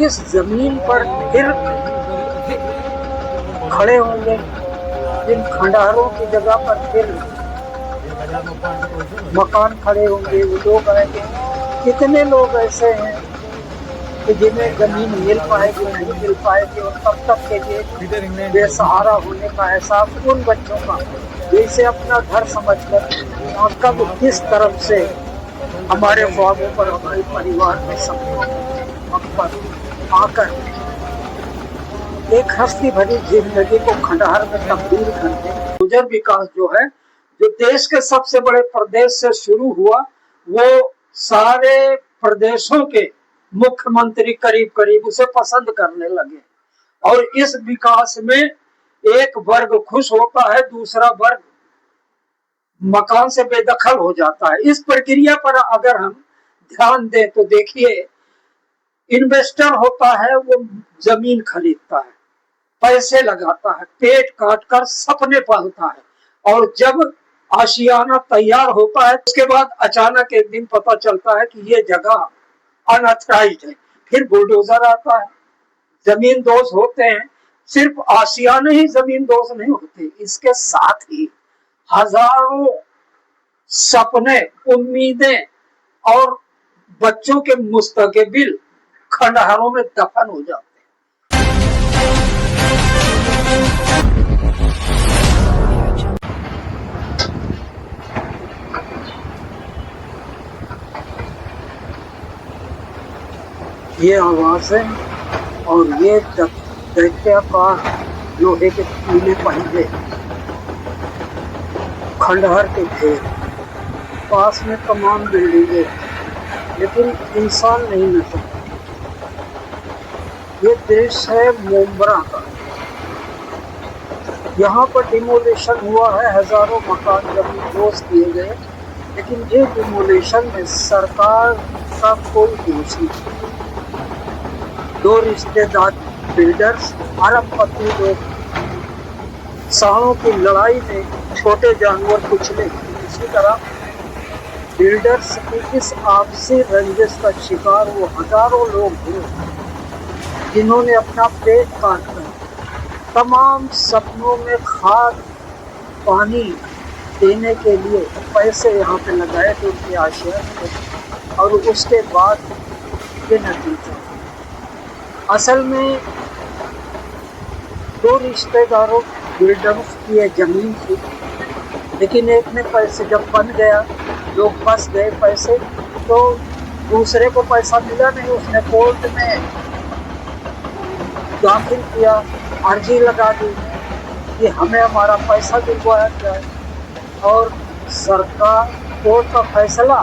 इस जमीन पर फिर खड़े होंगे, इन खंडहरों की जगह पर फिर मकान खड़े होंगे, वो लोग आएंगे। कितने लोग ऐसे हैं कि जिन्हें जमीन मिल पाएगी, नहीं मिल पाएगी, और तब तक के लिए बेसहारा होने का एहसास उन बच्चों का जैसे अपना घर समझकर और कब किस तरफ से हमारे ख्वाबों पर, हमारे परिवार में सपनों पर आकर एक हस्ती भरी जिंदगी को खंडहर में तब्दील कर दे। गुजर विकास जो है, जो देश के सबसे बड़े प्रदेश से शुरू हुआ, वो सारे प्रदेशों के मुख्यमंत्री करीब करीब उसे पसंद करने लगे। और इस विकास में एक वर्ग खुश होता है, दूसरा वर्ग मकान से बेदखल हो जाता है। इस प्रक्रिया पर अगर हम ध्यान दें तो देखिए, इन्वेस्टर होता है, वो जमीन खरीदता है, पैसे लगाता है, पेट काट कर सपने पालता है, और जब आशियाना तैयार होता है उसके बाद अचानक एक दिन पता चलता है कि ये जगह अनऑथराइज्ड है। फिर बुलडोजर आता है, जमीन दोज होते हैं। सिर्फ आशियाने ही जमीन दोज नहीं होते, इसके साथ ही हजारों सपने, उम्मीदें और बच्चों के मुस्तकबिल खंडहरों में दफन हो जाते हैं। ये आवाजें और ये दैत्याकार लोहे के पीले पहिए, खंडहर के ढेर, पास में तमाम बिल्डिंगें, लेकिन इंसान नहीं नजर। ये देश है मुंब्रा का। यहाँ पर डिमोलेशन हुआ है, हजारों मकान जमींदोज किए गए, लेकिन ये डिमोलेशन में सरकार का कोई दोष नहीं। दो रिश्तेदार बिल्डर्स, अरबपति लोग, सांडों की लड़ाई में छोटे जानवर कुचले। इसी तरह बिल्डर्स की इस आपसी रंजिश का शिकार वो हजारों लोग हुए जिन्होंने अपना पेट काट कर तमाम सपनों में खाद पानी देने के लिए पैसे यहाँ पे लगाए थे उनके आशिया में, और उसके बाद ये नतीजा। असल में दो रिश्तेदारों बिल्डर्स की ये जमीन थी, लेकिन एक ने पैसे जब बन गया, लोग फंस गए पैसे, तो दूसरे को पैसा मिला नहीं। उसने कोर्ट में दाखिल किया, अर्जी लगा दी कि हमें हमारा पैसा दिलवाया जाए, और सरकार कोर्ट का फैसला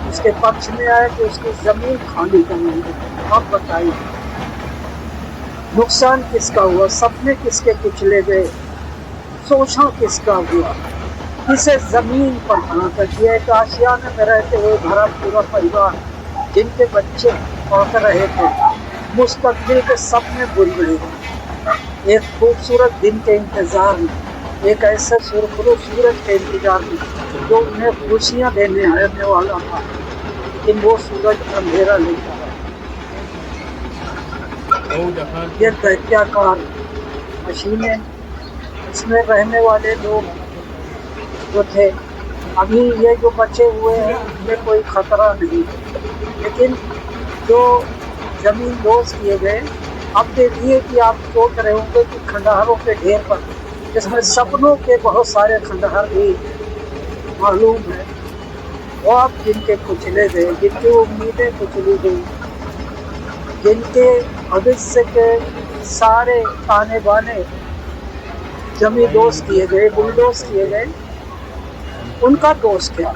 उसके पक्ष में आया कि उसकी जमीन खाली करनी है। अब बताइए नुकसान किसका हुआ, सपने किसके कुचले गए, शोषण किसका हुआ, किसे जमीन पर बना कर दिया। एक आशियाने में रहते हुए भरा पूरा परिवार, जिनके बच्चे पढ़ रहे थे, मुस्तकबिल के सपने बुल गए, एक खूबसूरत दिन के इंतजार में, एक ऐसे सुरखरू सूरज के इंतजार में जो उन्हें खुशियां देने आने वाला था, लेकिन वो सूरज अंधेरा लेकर आया। ये दैत्याकार मशीनें, इसमें रहने वाले लोग जो थे, अभी ये जो बचे हुए हैं उनमें कोई खतरा नहीं, लेकिन जो जमीन दोज किए गए, अब देखिए कि आप सोच रहे होंगे कि खंडहरों के ढेर पर, जिसमें सपनों के बहुत सारे खंडहर भी मालूम है, वो अब जिनके कुचले गए, जिनकी उम्मीदें कुचली गई, जिनके भविष्य के सारे ताने बाने जमीन दोज किए गए, बुलडोज किए गए, उनका दोष क्या?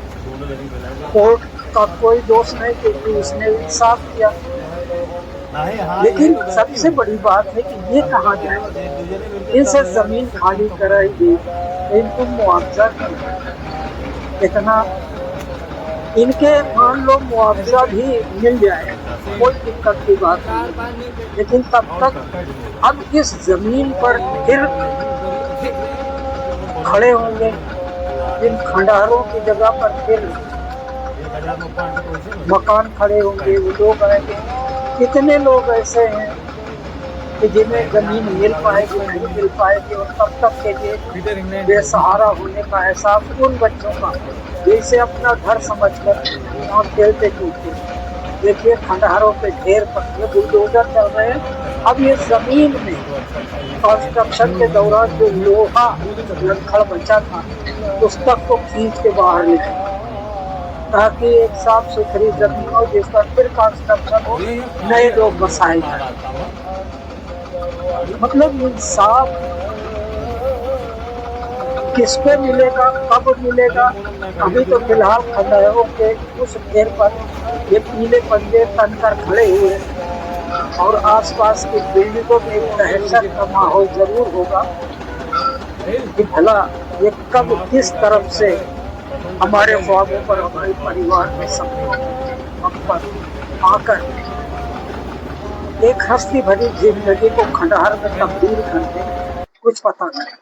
कोर्ट का कोई दोष नहीं, क्योंकि उसने इंसाफ किया। लेकिन सबसे बड़ी बात है कि ये कहा जाए इनसे जमीन खाली कराई गई, इनको मुआवजा कितना, इनके मान लो मुआवजा भी मिल जाए, कोई दिक्कत की बात नहीं, लेकिन तब तक अब इस जमीन पर फिर खड़े होंगे, इन खंडहरों की जगह पर फिर मकान खड़े होंगे, वो लोग आएंगे। कितने लोग ऐसे हैं कि जिन्हें जमीन मिल पाएगी नहीं मिल पाएगी, और तब तक के लिए बेसहारा होने का एहसास उन बच्चों का जिसे अपना घर समझकर वहाँ खेलते कूदते। देखिए खंडहरों पे ढेर पत्थर बुलडोजर चल रहे हैं। अब ये जमीन में कंस्ट्रक्शन के दौरान जो लोहा लड़खड़ बचा था उस तक को खींच के बाहर निकाले, ताकि एक साफ सुथरी जमीन हो जिस पर फिर कंस्ट्रक्शन हो, नए लोग बसाए जाए। मतलब इंसाफ किसको मिलेगा, कब मिलेगा? अभी तो फिलहाल खंडहरों के उस ढेर पर ये पीले पंजे तनकर खड़े हुए और आसपास की बिल्डिंगों में एक दहशत का माहौल जरूर होगा कि भला ये कब किस तरफ से हमारे ख्वाबों पर, हमारे परिवार में सपनों पर आकर एक हंसी भरी जिंदगी को खंडहर में तब्दील कर दे, कुछ पता नहीं।